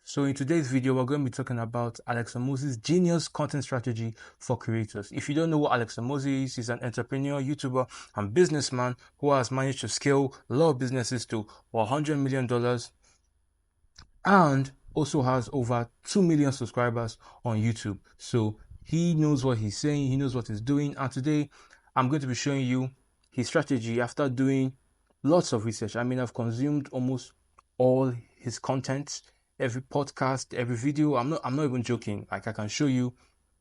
So in today's video, we're going to be talking about Alex Hormozi's genius content strategy for creators. If you don't know what Alex Hormozi is, he's an entrepreneur, YouTuber, and businessman who has managed to scale a lot of businesses to $100 million and also has over 2 million subscribers on YouTube. So he knows what he's saying, he knows what he's doing. And today, I'm going to be showing you his strategy after doing lots of research. I mean, I've consumed almost all his content, every podcast, every video. I'm not even joking. Like, I can show you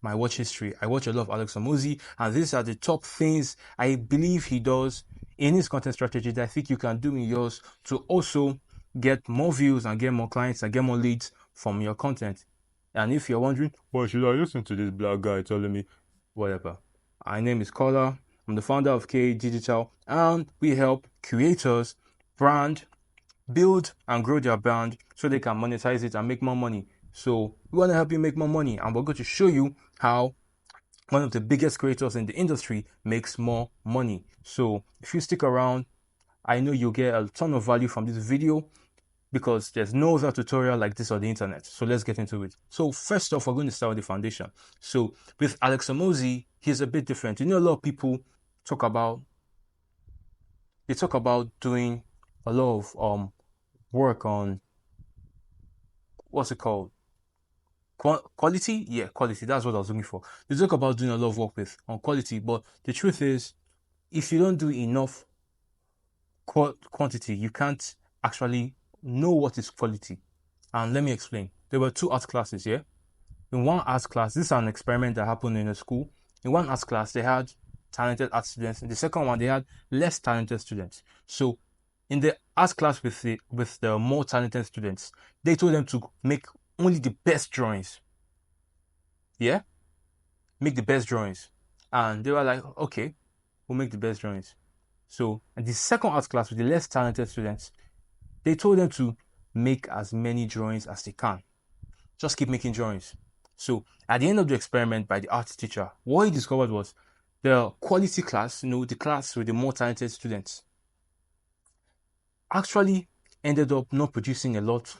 my watch history. I watch a lot of Alex Hormozi, and these are the top things I believe he does in his content strategy that I think you can do in yours to also get more views and get more clients and get more leads from your content. And if you're wondering, why should I listen to this black guy telling me whatever? My name is Kola. I'm the founder of K Digital, and we help creators brand, build, and grow their brand so they can monetize it and make more money. So we want to help you make more money, and we're going to show you how one of the biggest creators in the industry makes more money. So if you stick around, I know you'll get a ton of value from this video because there's no other tutorial like this on the internet. So let's get into it. So first off, we're going to start with the foundation. So with Alex Hormozi, he's a bit different. You know, a lot of people talk about doing a lot of work on, what's it called? Quality? Yeah, quality. That's what I was looking for. They talk about doing a lot of work on quality, but the truth is, if you don't do enough quantity, you can't actually know what is quality. And let me explain. There were two art classes here. In one art class, this is an experiment that happened in a school. In one art class, they had talented art students. In the second one, they had less talented students. So in the art class with the more talented students, they told them to make only the best drawings. Yeah? Make the best drawings. And they were like, okay, we'll make the best drawings. So in the second art class with the less talented students, they told them to make as many drawings as they can. Just keep making drawings. So at the end of the experiment by the art teacher, what he discovered was the quality class, the class with the more talented students, actually ended up not producing a lot,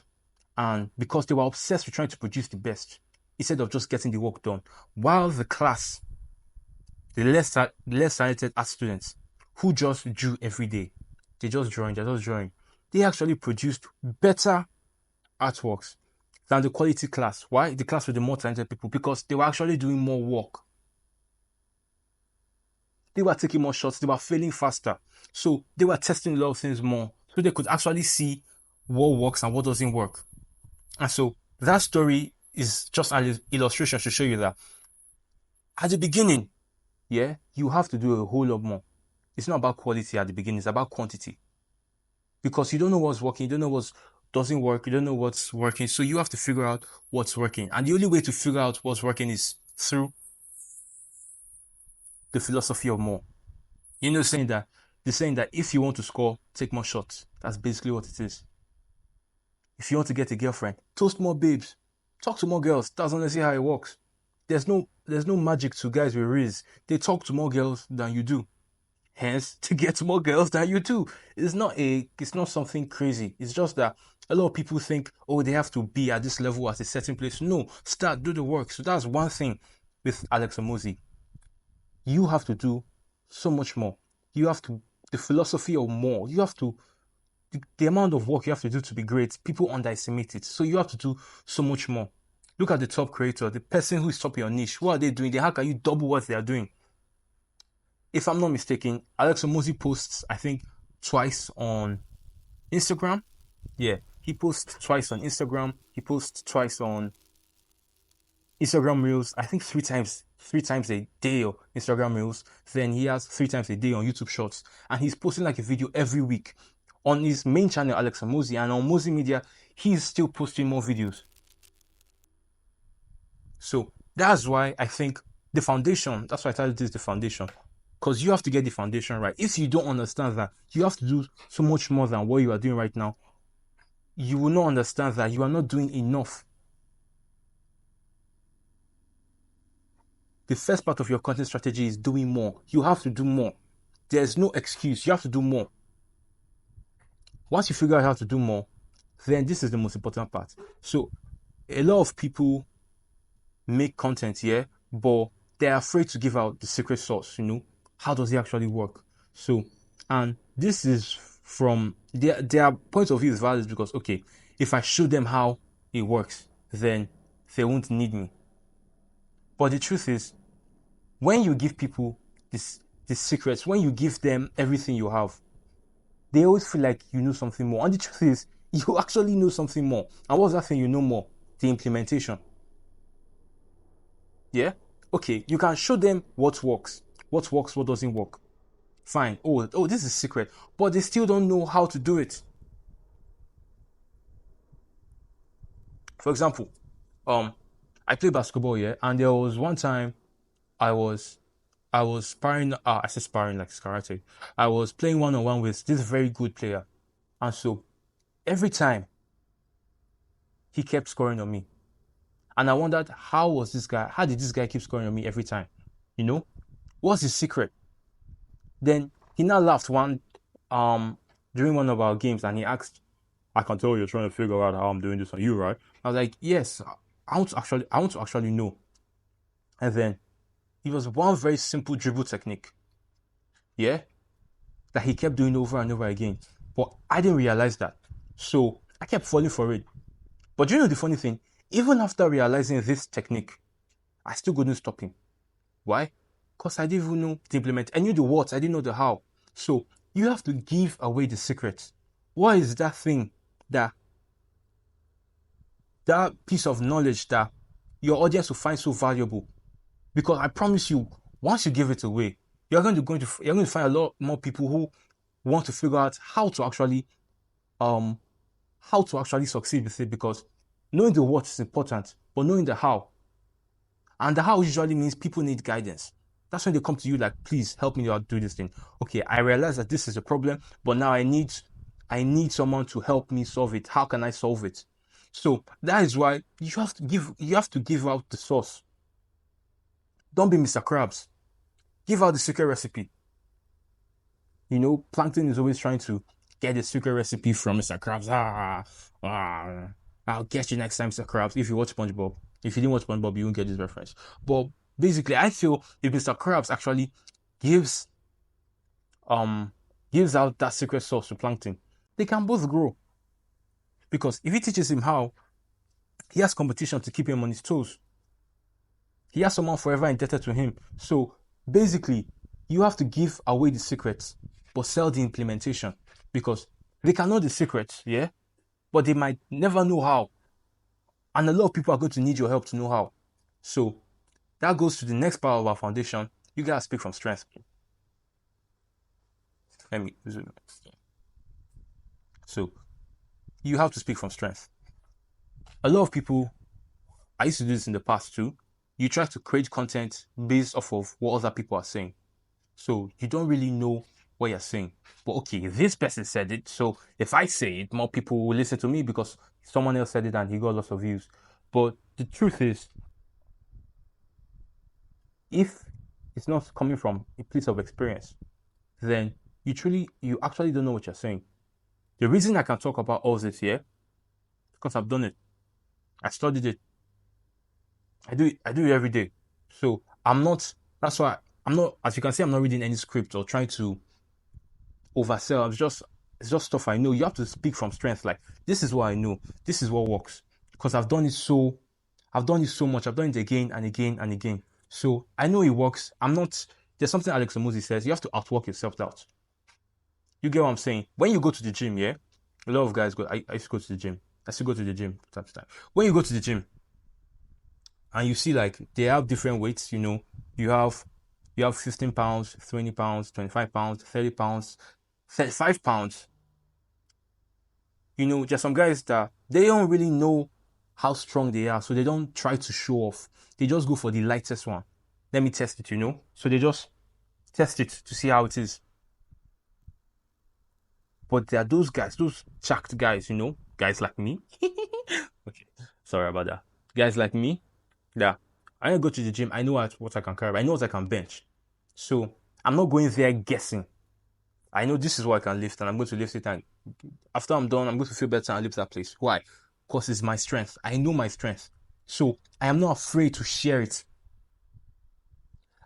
and because they were obsessed with trying to produce the best instead of just getting the work done. While the class, the less talented art students who just drew every day, they're just drawing, they actually produced better artworks than the quality class. Why? The class with the more talented people, because they were actually doing more work. They were taking more shots, they were failing faster. So they were testing a lot of things more, so they could actually see what works and what doesn't work. And so that story is just an illustration to show you that at the beginning, yeah, you have to do a whole lot more. It's not about quality at the beginning, it's about quantity. Because you don't know what's working, you don't know what doesn't work, you don't know what's working, so you have to figure out what's working. And the only way to figure out what's working is through the philosophy of more. You know, the saying that if you want to score, take more shots. That's basically what it is. If you want to get a girlfriend, toast more babes, talk to more girls. That's honestly how it works. There's no magic to guys with Riz. They talk to more girls than you do. Hence, to get more girls than you do. It's not something crazy. It's just that a lot of people think, oh, they have to be at this level at a certain place. No, do the work. So that's one thing with Alex Hormozi. You have to do so much more. The philosophy of more. You have to, the amount of work you have to do to be great, people underestimate it. So you have to do so much more. Look at the top creator, the person who is top your niche. What are they doing? How can you double what they are doing? If I'm not mistaken, Alex Hormozi posts, I think, twice on Instagram. Yeah, he posts twice on Instagram. He posts twice on Instagram Reels. I think three times a day on Instagram Reels. Then he has 3 times a day on YouTube Shorts. And he's posting like a video every week. On his main channel, Alex Hormozi, and on Mozi Media, he's still posting more videos. So that's why I think the foundation, that's why I titled this the foundation. Because you have to get the foundation right. If you don't understand that you have to do so much more than what you are doing right now, you will not understand that you are not doing enough. The first part of your content strategy is doing more. You have to do more. There's no excuse. You have to do more. Once you figure out how to do more, then this is the most important part. So a lot of people make content here, but they're afraid to give out the secret sauce, How does it actually work? So, and this is from their point of view is valid because, okay, if I show them how it works, then they won't need me. But the truth is, when you give people this secrets, when you give them everything you have, they always feel like you know something more. And the truth is, you actually know something more. And what's that thing you know more? The implementation. Yeah? Okay, you can show them what works, what doesn't work. Fine. Oh, this is secret. But they still don't know how to do it. For example, I play basketball, yeah, and there was one time I was sparring. I said sparring like karate. I was playing one-on-one with this very good player, and so every time he kept scoring on me, and I wondered how did this guy keep scoring on me every time? What's his secret? Then he now laughed during one of our games, and he asked, "I can tell you're trying to figure out how I'm doing this on you, right?" I was like, "Yes, I want to actually know." And then it was one very simple dribble technique, yeah, that he kept doing over and over again. But I didn't realize that, so I kept falling for it. But you know the funny thing? Even after realizing this technique, I still couldn't stop him. Why? Because I didn't even know the implement. I knew the what, I didn't know the how. So you have to give away the secrets. What is that thing, that piece of knowledge that your audience will find so valuable? Because I promise you, once you give it away, you're going to find a lot more people who want to figure out how to actually succeed with it. Because knowing the what is important, but knowing the how. And the how usually means people need guidance. That's when they come to you like, please help me out do this thing. Okay, I realize that this is a problem, but now I need someone to help me solve it. How can I solve it? So that is why you have to give out the source. Don't be Mr. Krabs. Give out the secret recipe. Plankton is always trying to get the secret recipe from Mr. Krabs. I'll get you next time, Mr. Krabs. If you watch SpongeBob. If you didn't watch SpongeBob, you won't get this reference. But basically, I feel if Mr. Krabs actually gives out that secret sauce to Plankton, they can both grow. Because if he teaches him how, he has competition to keep him on his toes. He has someone forever indebted to him. So basically, you have to give away the secrets, but sell the implementation. Because they can know the secrets, yeah? But they might never know how. And a lot of people are going to need your help to know how. So that goes to the next part of our foundation. You gotta speak from strength. Let me zoom. So you have to speak from strength. A lot of people, I used to do this in the past too. You try to create content based off of what other people are saying. So you don't really know what you're saying. But okay, this person said it, so if I say it, more people will listen to me because someone else said it and he got lots of views. But the truth is, if it's not coming from a place of experience, then you actually don't know what you're saying. The reason I can talk about all this here, because I've done it. I studied it. I do it every day. So that's why I'm not, as you can see, I'm not reading any script or trying to oversell. It's just stuff I know. You have to speak from strength. Like, this is what I know. This is what works. Because I've done it so much. I've done it again and again and again. So I know it works. There's something Alex Hormozi says, you have to outwork your self-doubt. You get what I'm saying? When you go to the gym, yeah? A lot of guys I used to go to the gym. I still go to the gym from time to time. When you go to the gym and you see like they have different weights, you have 15 pounds, 20 pounds, 25 pounds, 30 pounds, 35 pounds. There's some guys that they don't really know how strong they are, so they don't try to show off. They just go for the lightest one. Let me test it, So they just test it to see how it is. But there are those guys, those jacked guys, guys like me. Okay, sorry about that. Guys like me, yeah. I go to the gym. I know what I can carry. I know what I can bench. So I'm not going there guessing. I know this is what I can lift, and I'm going to lift it. And after I'm done, I'm going to feel better and lift that place. Why? because it's my strength. I know my strength. So I am not afraid to share it.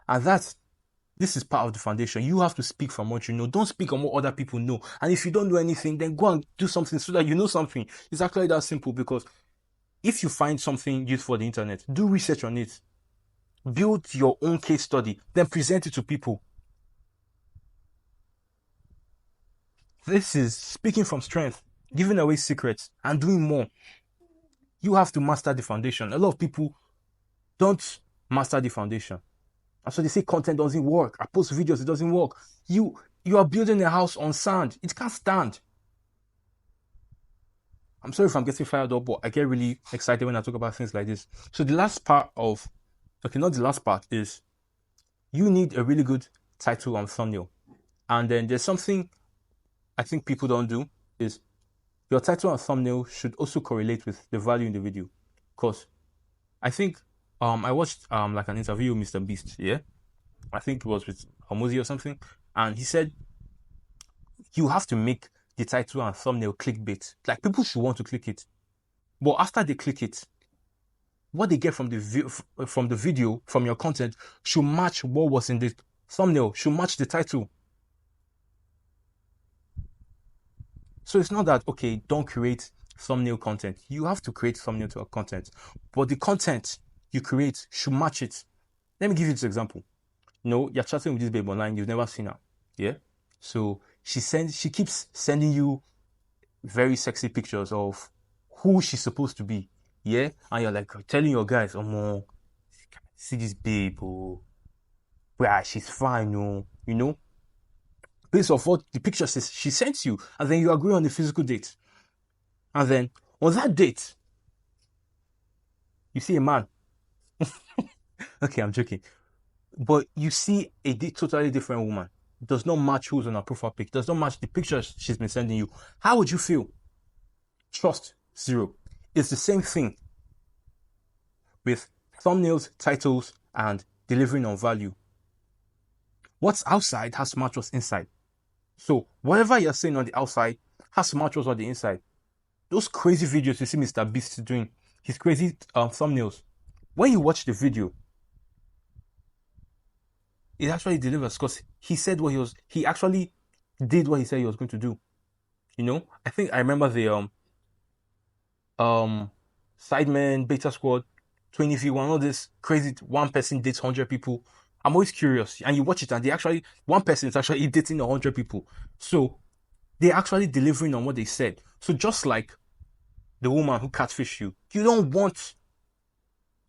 And this is part of the foundation. You have to speak from what you know. Don't speak on what other people know. And if you don't know anything, then go and do something so that you know something. It's actually that simple, because if you find something useful on the internet, do research on it. Build your own case study, then present it to people. This is speaking from strength, giving away secrets, and doing more. You have to master the foundation. A lot of people don't master the foundation. And so they say content doesn't work. I post videos, it doesn't work. You are building a house on sand. It can't stand. I'm sorry if I'm getting fired up, but I get really excited when I talk about things like this. So the last part of, okay, not the last part, is you need a really good title and thumbnail. And then there's something I think people don't do, is your title and thumbnail should also correlate with the value in the video. Because I think I watched like an interview with Mr. Beast, yeah? I think it was with Hormozi or something. And he said you have to make the title and thumbnail clickbait. Like, people should want to click it. But after they click it, what they get from the video, from your content, should match what was in the thumbnail, should match the title. So it's not that, okay, don't create thumbnail content. You have to create thumbnail to content, but the content you create should match it. Let me give you this example. You're chatting with this babe online, you've never seen her. Yeah? So she keeps sending you very sexy pictures of who she's supposed to be. Yeah? And you're like telling your guys, oh, see this babe, oh, well, she's fine, oh, based off what the picture says she sent you, and then you agree on the physical date. And then on that date, you see a man. Okay, I'm joking. But you see a totally different woman. Does not match who's on her profile pic. Does not match the pictures she's been sending you. How would you feel? Trust, zero. It's the same thing with thumbnails, titles, and delivering on value. What's outside has to match what's inside. So whatever you're saying on the outside has to match what's on the inside. Those crazy videos you see Mr. Beast doing, his crazy thumbnails, when you watch the video, it actually delivers, because he said he actually did what he said he was going to do. I think I remember the Sidemen, Beta Squad, 20v1, all this crazy, one person dates 100 people. I'm always curious, and you watch it, and one person is actually dating 100 people. So they're actually delivering on what they said. So just like the woman who catfished you, you don't want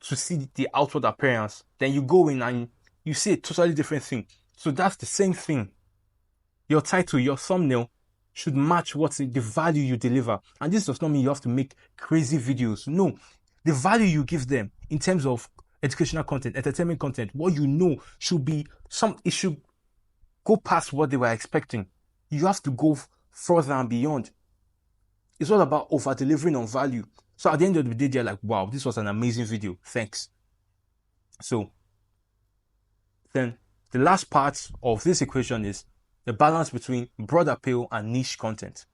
to see the outward appearance. Then you go in and you see a totally different thing. So that's the same thing. Your title, your thumbnail should match what's the value you deliver. And this does not mean you have to make crazy videos. No, the value you give them in terms of educational content, entertainment content, what you know should be it should go past what they were expecting. You have to go further and beyond. It's all about over delivering on value. So at the end of the day, they're like, wow, this was an amazing video. Thanks. So then the last part of this equation is the balance between broad appeal and niche content.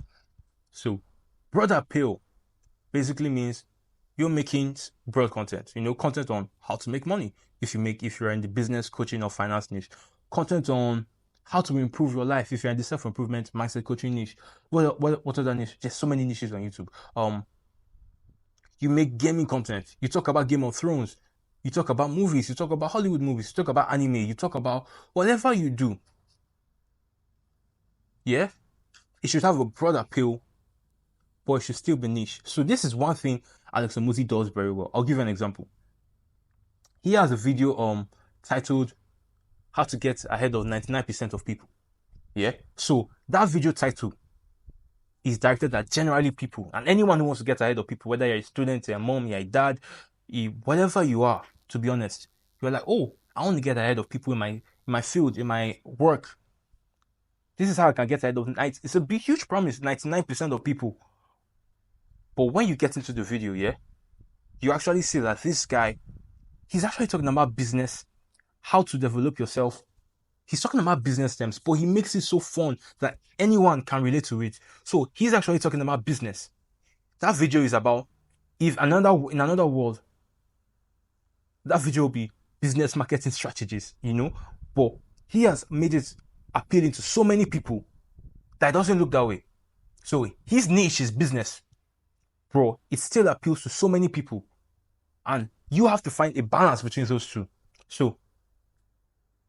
So broad appeal basically means you're making broad content, content on how to make money. If you're in the business, coaching, or finance niche, content on how to improve your life. If you're in the self-improvement, mindset coaching niche, what other niche? There's so many niches on YouTube. You make gaming content. You talk about Game of Thrones. You talk about movies. You talk about Hollywood movies. You talk about anime. You talk about whatever you do. Yeah? It should have a broad appeal, but it should still be niche. So this is one thing Alex Hormozi does very well. I'll give you an example. He has a video titled How to Get Ahead of 99% of People. Yeah? So that video title is directed at generally people, and anyone who wants to get ahead of people, whether you're a student, you're a mom, you're a dad, whatever you are, to be honest. You're like, oh, I want to get ahead of people in my field, in my work. This is how I can get ahead of 90%. It's a big, huge promise, 99% of people. But when you get into the video, yeah, you actually see that this guy, he's actually talking about business, how to develop yourself. He's talking about business terms, but he makes it so fun that anyone can relate to it. So he's actually talking about business. That video is about If in another world, that video will be business marketing strategies, but he has made it appealing to so many people that it doesn't look that way. So his niche is business, bro. It still appeals to so many people, and you have to find a balance between those two. So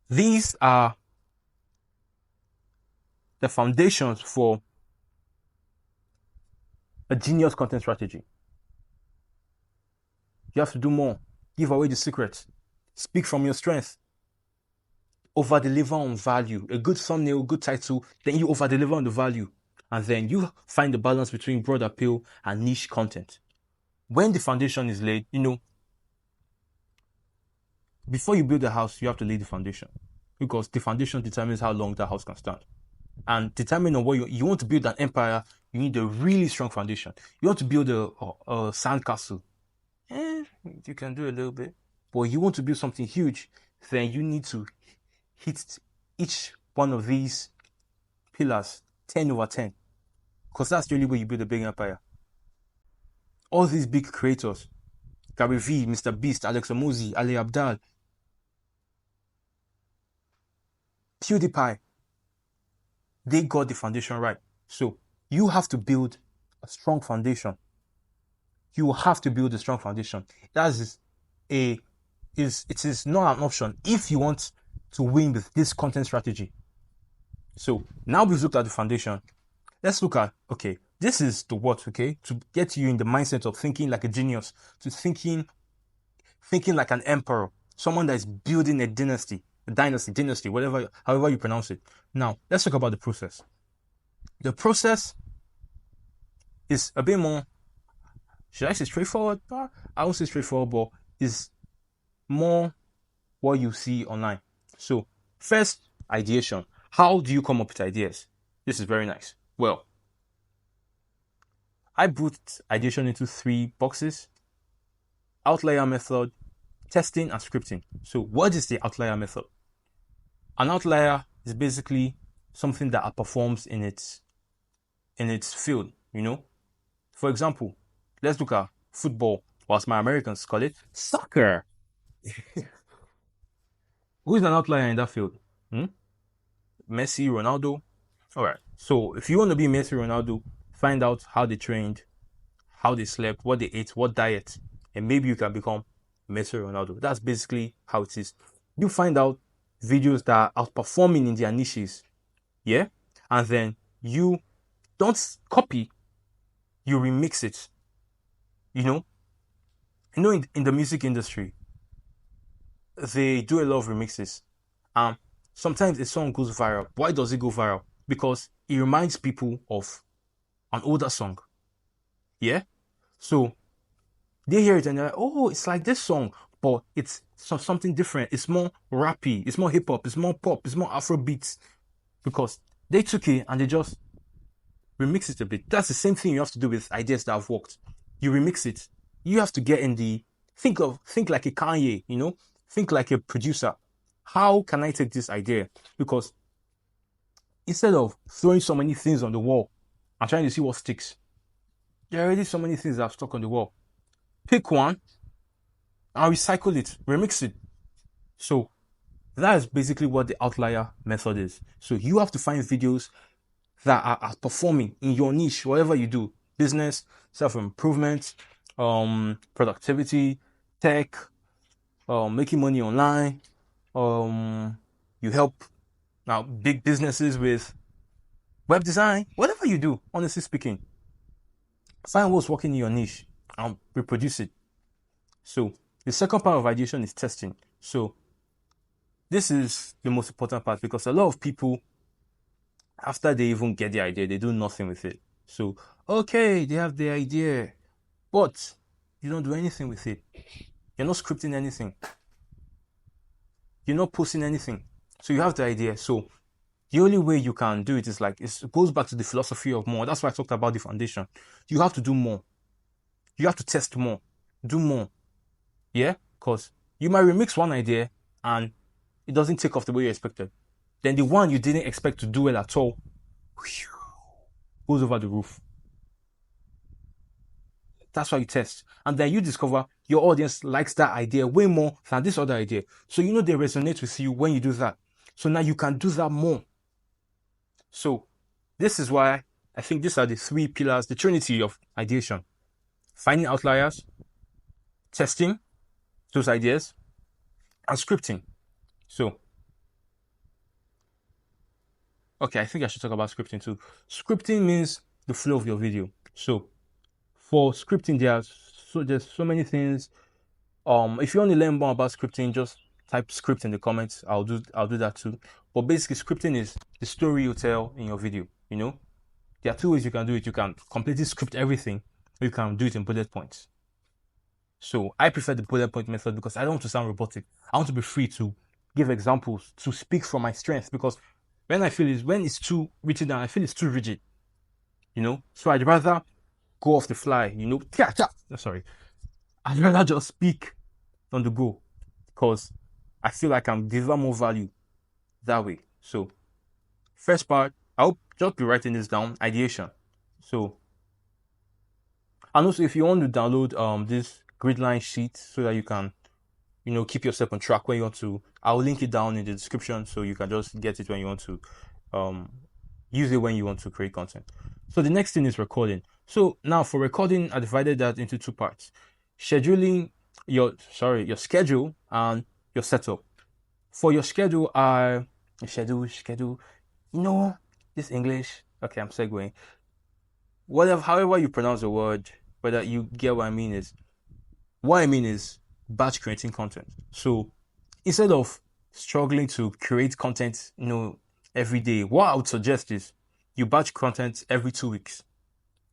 these are the foundations for a genius content strategy. You have to do more. Give away the secrets. Speak from your strength. Over deliver on value. A good thumbnail, good title, then you over deliver on the value. And then you find the balance between broad appeal and niche content. When the foundation is laid, before you build a house, you have to lay the foundation, because the foundation determines how long that house can stand. And determining on what you want to build an empire, you need a really strong foundation. You want to build a sandcastle. You can do a little bit. But you want to build something huge, then you need to hit each one of these pillars 10 over 10. Because that's the only way you build a big empire. All these big creators, Gary Vee, Mr. Beast, Alex Hormozi, Ali Abdal, PewDiePie, they got the foundation right. So you have to build a strong foundation. You have to build a strong foundation. It is not an option if you want to win with this content strategy. So now we've looked at the foundation. Let's look at, okay, this is the what, okay, to get you in the mindset of thinking like a genius, to thinking like an emperor, someone that is building a dynasty, however you pronounce it. Now, let's talk about the process. The process is a bit more, should I say straightforward? I won't say straightforward, but is more what you see online. So, first, ideation. How do you come up with ideas? This is very nice. Well, I put ideation into 3 boxes: outlier method, testing, and scripting. So, what is the outlier method? An outlier is basically something that outperforms in its field, For example, let's look at football, whilst my Americans call it soccer. Who is an outlier in that field? Messi, Ronaldo. All right. So if you want to be Messi, Ronaldo, find out how they trained, how they slept, what they ate, what diet, and maybe you can become Messi, Ronaldo. That's basically how it is. You find out videos that are outperforming in their niches, yeah, and then you don't copy, you remix it. In the music industry, they do a lot of remixes. Sometimes a song goes viral. Why does it go viral? Because it reminds people of an older song. Yeah? So they hear it and they're like, oh, it's like this song, but it's something different. It's more rappy, it's more hip hop, it's more pop, it's more Afrobeats. Because they took it and they just remix it a bit. That's the same thing you have to do with ideas that have worked. You remix it. You have to get in think like a Kanye, think like a producer. How can I take this idea? Because instead of throwing so many things on the wall and trying to see what sticks, there are already so many things that are stuck on the wall. Pick one and recycle it, remix it. So that is basically what the outlier method is. So you have to find videos that are performing in your niche, whatever you do: business, self-improvement, productivity, tech, making money online. You help now big businesses with web design, whatever you do, honestly speaking. Find what's working in your niche and reproduce it. So the second part of ideation is testing. So this is the most important part, because a lot of people, after they even get the idea, they do nothing with it. So, okay, they have the idea, but you don't do anything with it. You're not scripting anything. You're not posting anything. So you have the idea. So the only way you can do it is it goes back to the philosophy of more. That's why I talked about the foundation. You have to do more. You have to test more. Do more. Yeah? Because you might remix one idea and it doesn't take off the way you expected. Then the one you didn't expect to do well at all goes over the roof. That's why you test. And then you discover your audience likes that idea way more than this other idea. So you know they resonate with you when you do that. So now you can do that more. So this is why I think these are the three pillars, the trinity of ideation. Finding outliers, testing those ideas, and scripting. So, okay, I think I should talk about scripting too. Scripting means the flow of your video. So for scripting, there's so many things. If you want to learn more about scripting, just type script in the comments. I'll do that too. But basically, scripting is the story you tell in your video. You know, there are two ways you can do it. You can completely script everything, or you can do it in bullet points. So I prefer the bullet point method because I don't want to sound robotic. I want to be free to give examples, to speak from my strength, because when it's too written down, I feel it's too rigid. You know, so I'd rather go off the fly. You know, sorry, I'd rather just speak on the go because I feel like I'm deliver more value that way. So first part, I'll just be writing this down, ideation. So, and also if you want to download this grid line sheet so that you can, you know, keep yourself on track when you want to, I'll link it down in the description so you can just get it when you want to use it when you want to create content. So the next thing is recording. So now for recording, I divided that into two parts. Scheduling your schedule and your setup. For your schedule, schedule. No, this English. Okay, I'm segueing. However you pronounce the word, whether you get what I mean is batch creating content. So instead of struggling to create content, you know, every day, what I would suggest is you batch content every 2 weeks.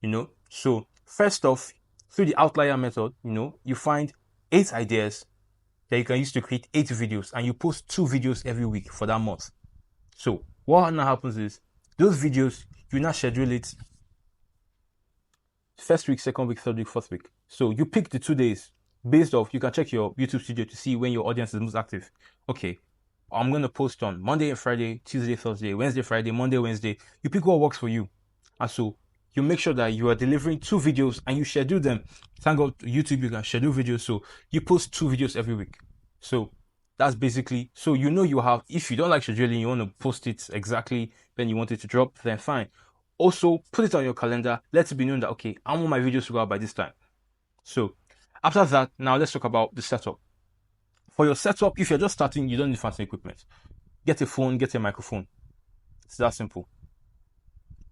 You know, so first off, through the outlier method, you know, you find 8 ideas that you can use to create 8 videos, and you post 2 videos every week for that month. So what now happens is those videos, you now schedule it first week, second week, third week, fourth week. So you pick the 2 days based off, you can check your YouTube studio to see when your audience is most active. Okay, I'm going to post on Monday and Friday, Tuesday, Thursday, Wednesday, Friday, Monday, Wednesday. You pick what works for you. And so you make sure that you are delivering 2 videos and you schedule them. Thank God YouTube, you can schedule videos. So you post 2 videos every week. So that's basically, so you know you have, if you don't like scheduling, you want to post it exactly when you want it to drop, then fine. Also, put it on your calendar. Let it be known that, okay, I want my videos to go out by this time. So after that, now let's talk about the setup. For your setup, if you're just starting, you don't need fancy equipment. Get a phone, get a microphone. It's that simple.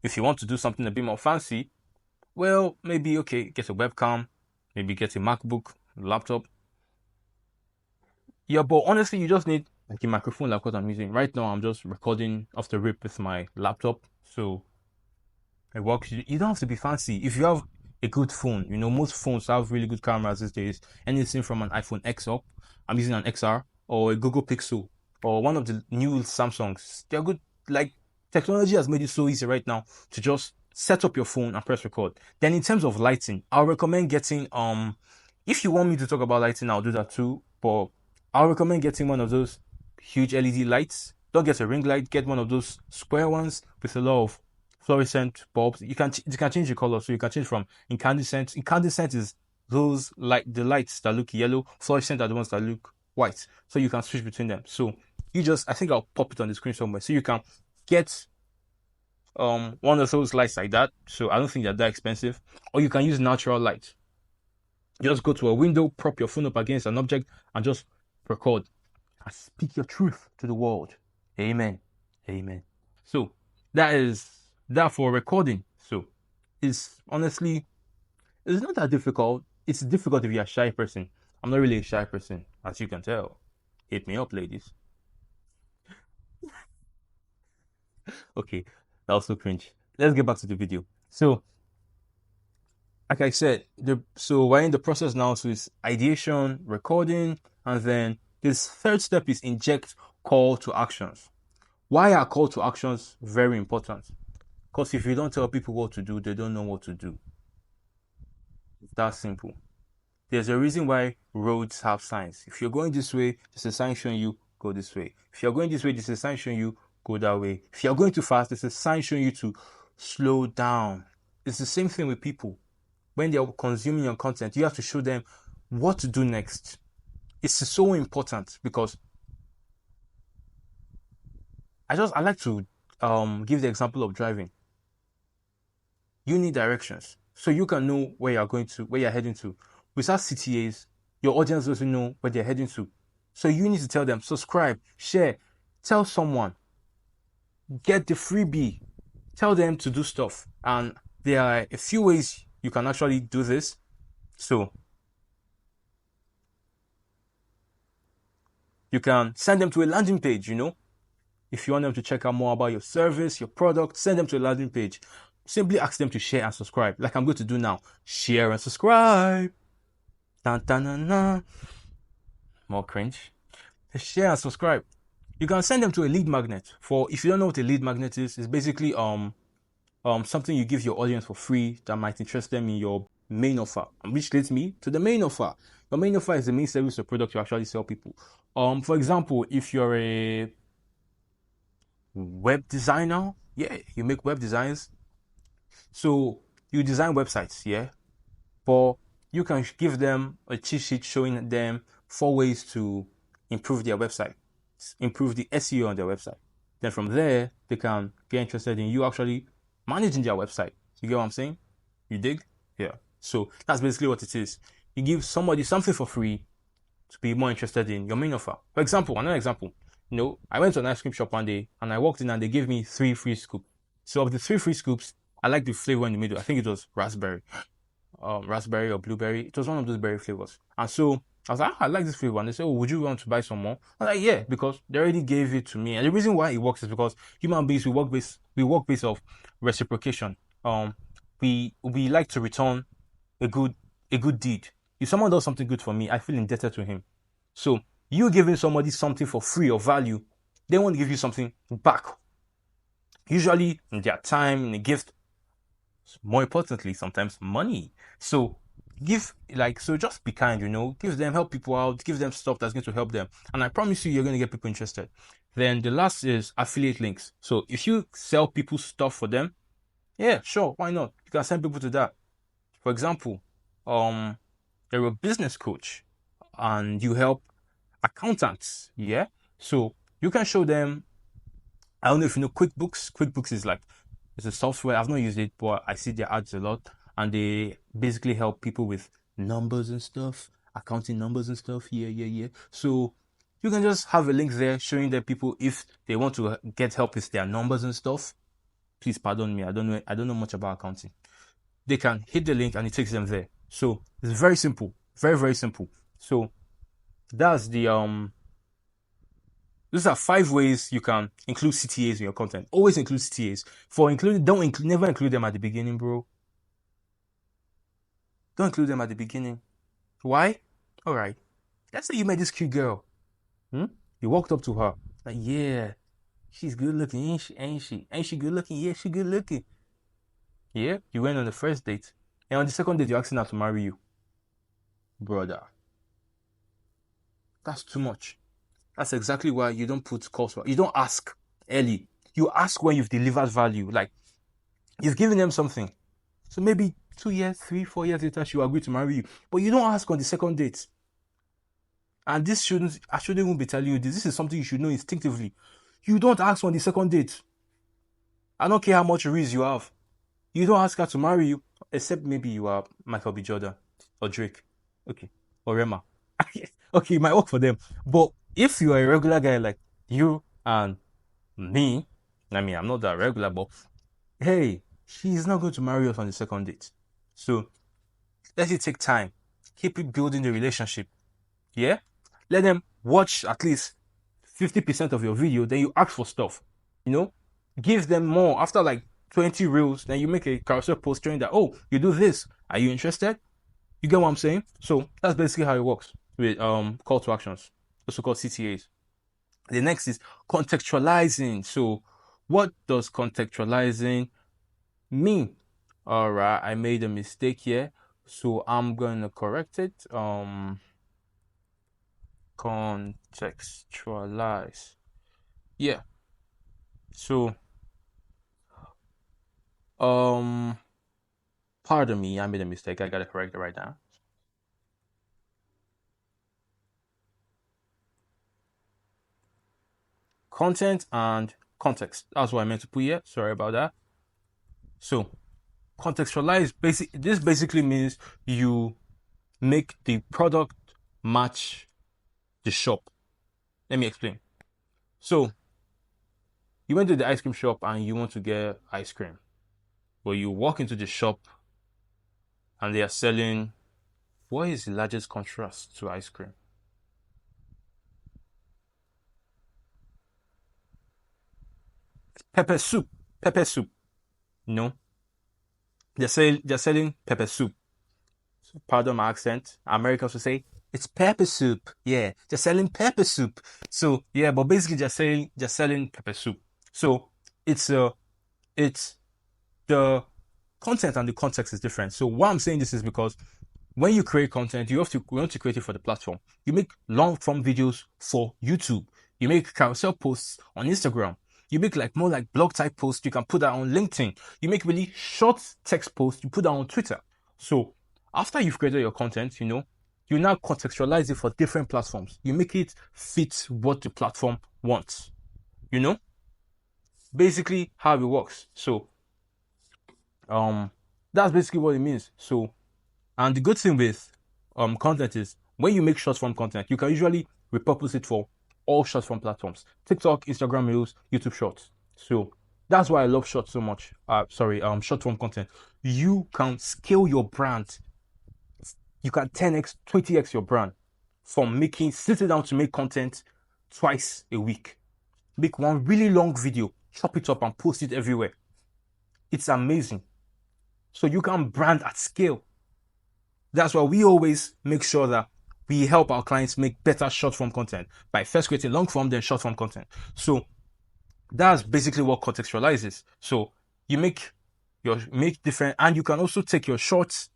If you want to do something a bit more fancy, well, maybe, okay, get a webcam, maybe get a MacBook, laptop. Yeah, but honestly, you just need like a microphone like what I'm using. Right now, I'm just recording off the rip with my laptop. So it works. You don't have to be fancy. If you have a good phone, you know, most phones have really good cameras these days. Anything from an iPhone X up, I'm using an XR, or a Google Pixel, or one of the new Samsungs. They're good. Like, technology has made it so easy right now to just set up your phone and press record. Then in terms of lighting, I'll recommend getting, if you want me to talk about lighting, I'll do that too. But I'll recommend getting one of those huge LED lights. Don't get a ring light, get one of those square ones with a lot of fluorescent bulbs. You can change the color, so you can change from incandescent. Incandescent is those the lights that look yellow. Fluorescent are the ones that look white. So you can switch between them. So I think I'll pop it on the screen somewhere. So you can get one of those lights like that. So I don't think they're that expensive. Or you can use natural light. Just go to a window, prop your phone up against an object, and just record and speak your truth to the world. Amen. Amen. So that is that for recording. So it's honestly, it's not that difficult. It's difficult if you're a shy person. I'm not really a shy person, as you can tell. Hit me up, ladies. Okay, that was so cringe. Let's get back to the video. So, like I said, so we're in the process now. So it's ideation, recording, and then this third step is inject call to actions. Why are call to actions very important? Because if you don't tell people what to do, they don't know what to do. It's that simple. There's a reason why roads have signs. If you're going this way, there's a sign showing you go this way. If you're going this way, there's a sign showing you go that way. If you're going too fast, there's a sign showing you to slow down. It's the same thing with people. when they're consuming your content, you have to show them what to do next. It's so important because I like to give the example of driving. You need directions so you can know where you're going to, where you're heading to. Without CTAs, your audience doesn't know where they're heading to. So you need to tell them, subscribe, share, tell someone, get the freebie, tell them to do stuff. And there are a few ways you can actually do this. So you can send them to a landing page, If you want them to check out more about your service, your product, send them to a landing page. Simply ask them to share and subscribe, like I'm going to do now. Share and subscribe. Dun, dun, dun, dun. More cringe. Share and subscribe. You can send them to a lead magnet. For if you don't know what a lead magnet is, it's basically something you give your audience for free that might interest them in your main offer, which leads me to the main offer. The main offer is the main service or product you actually sell people. For example, if you're a web designer, you make web designs. So you design websites, but you can give them a cheat sheet showing them 4 ways to improve their website, improve the SEO on their website. Then from there, they can get interested in you actually managing their website. You get what I'm saying? You dig? Yeah. So that's basically what it is. You give somebody something for free to be more interested in your main offer. For example, another example, I went to an ice cream shop one day and I walked in and they gave me 3 free scoops. So of the 3 free scoops, I like the flavor in the middle. I think it was raspberry or blueberry. It was one of those berry flavors. And so I was like, I like this flavor. And they said, would you want to buy some more? I was like, yeah, because they already gave it to me. And the reason why it works is because human beings, we work based off reciprocation. We like to return a good deed. If someone does something good for me, I feel indebted to him. So you giving somebody something for free or value, they want to give you something back. Usually in their time, in a gift, more importantly, sometimes money. So just be kind, give them, help people out, give them stuff that's going to help them. And I promise you're going to get people interested. Then the last is affiliate links. So if you sell people stuff for them, yeah, sure, why not? You can send people to that. For example, you're a business coach and you help accountants, yeah? So you can show them, I don't know if you know QuickBooks. QuickBooks is it's a software. I've not used it, but I see their ads a lot. And they basically help people with numbers and stuff, accounting numbers and stuff. Yeah. So you can just have a link there showing the people if they want to get help with their numbers and stuff. Please pardon me. I don't know much about accounting. They can hit the link and it takes them there. So it's very simple. Very, very simple. So that's these are 5 ways you can include CTAs in your content. Always include CTAs. Never include them at the beginning, bro. Don't include them at the beginning. Why? All right. Let's say you met this cute girl. You walked up to her. Like, yeah, she's good looking, ain't she? Ain't she good looking? Yeah, she good looking. Yeah, you went on the first date. And on the second date, you're asking her to marry you. Brother. That's too much. That's exactly why you don't put calls. You don't ask early. You ask when you've delivered value. Like, you've given them something. So maybe 2 years, 3, 4 years later, she'll agree to marry you. But you don't ask on the second date. And I shouldn't even be telling you this. This is something you should know instinctively. You don't ask on the second date. I don't care how much risk you have. You don't ask her to marry you, except maybe you are Michael B. Jordan or Drake. Okay. Or Rema. Okay, it might work for them. But if you are a regular guy like you and me, I mean, I'm not that regular, but hey, she's not going to marry us on the second date. So let it take time. Keep it building the relationship. Yeah? Let them watch at least 50% of your video, then you ask for stuff. Give them more. After like 20 reels, then you make a carousel post showing that, oh, you do this. Are you interested? You get what I'm saying? So that's basically how it works with call to actions, also called CTAs. The next is contextualizing. So what does contextualizing mean? All right, I made a mistake here, so I'm gonna correct it. Contextualize. Yeah. So Pardon me, I made a mistake. I gotta correct it right now. Content and context. That's what I meant to put here. Sorry about that. So contextualize this basically means you make the product match the shop. Let me explain. So you went to the ice cream shop and you want to get ice cream. But you walk into the shop and they are selling, what is the largest contrast to ice cream? Pepper soup. Pepper soup. No. They're selling pepper soup. Pardon my accent. Americans will say it's pepper soup. Yeah, they're selling pepper soup. So yeah, but basically they're selling pepper soup. So it's it's the content and the context is different. So why I'm saying this is because when you create content, you want to create it for the platform. You make long form videos for YouTube. You make carousel posts on Instagram. You make like more like blog type posts. You can put that on LinkedIn. You make really short text posts. You put that on Twitter. So after you've created your content, you now contextualize it for different platforms. You make it fit what the platform wants. Basically how it works. So that's basically what it means. So, and the good thing with content is when you make short form content, you can usually repurpose it for all short form platforms: TikTok, Instagram Reels, YouTube Shorts. So that's why I love short so much. Short form content. You can scale your brand. You can 10x, 20x your brand from sitting down to make content twice a week. Make one really long video, chop it up and post it everywhere. It's amazing. So you can brand at scale. That's why we always make sure that we help our clients make better short form content by first creating long form, then short form content. So that's basically what contextualizes. So you make different, and you can also take your shorts,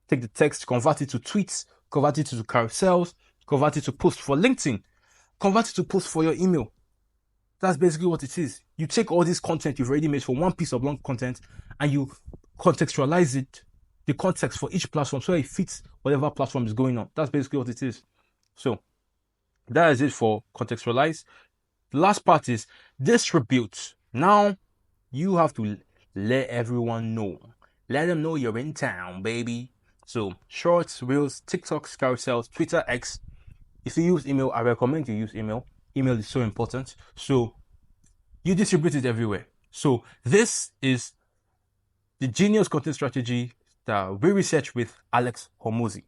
take the text, convert it to tweets, convert it to carousels, convert it to posts for LinkedIn, convert it to posts for your email. That's basically what it is. You take all this content you've already made for one piece of long content and you contextualize it, the context for each platform, so it fits whatever platform is going on. That's basically what it is. So that is it for contextualize. The last part is distribute. Now you have to let everyone know. Let them know you're in town, baby. So shorts, reels, TikToks, carousels, Twitter, X. If you use email, I recommend you use email. Email is so important. So you distribute it everywhere. So this is the genius content strategy that we researched with Alex Hormozi.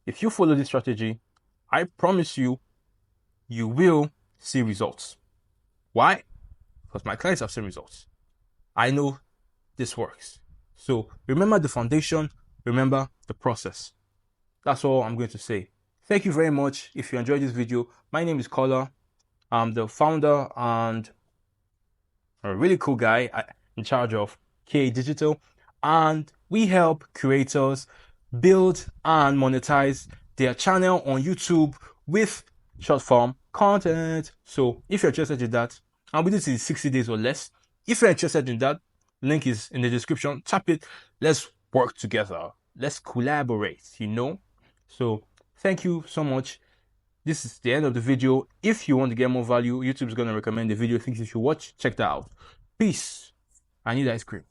If you follow this strategy, I promise you, you will see results. Why? Because my clients have seen results. I know this works. So remember the foundation, remember the process. That's all I'm going to say. Thank you very much. If you enjoyed this video, my name is Kola. I'm the founder and a really cool guy in charge of KA Digital, and we help creators build and monetize their channel on YouTube with short form content. So if you're interested in that, and we do this in 60 days or less, if you're interested in that, link is in the description. Tap it. Let's work together. Let's collaborate, So thank you so much. This is the end of the video. If you want to get more value, YouTube is going to recommend the video things you should watch. Check that out. Peace. I need ice cream.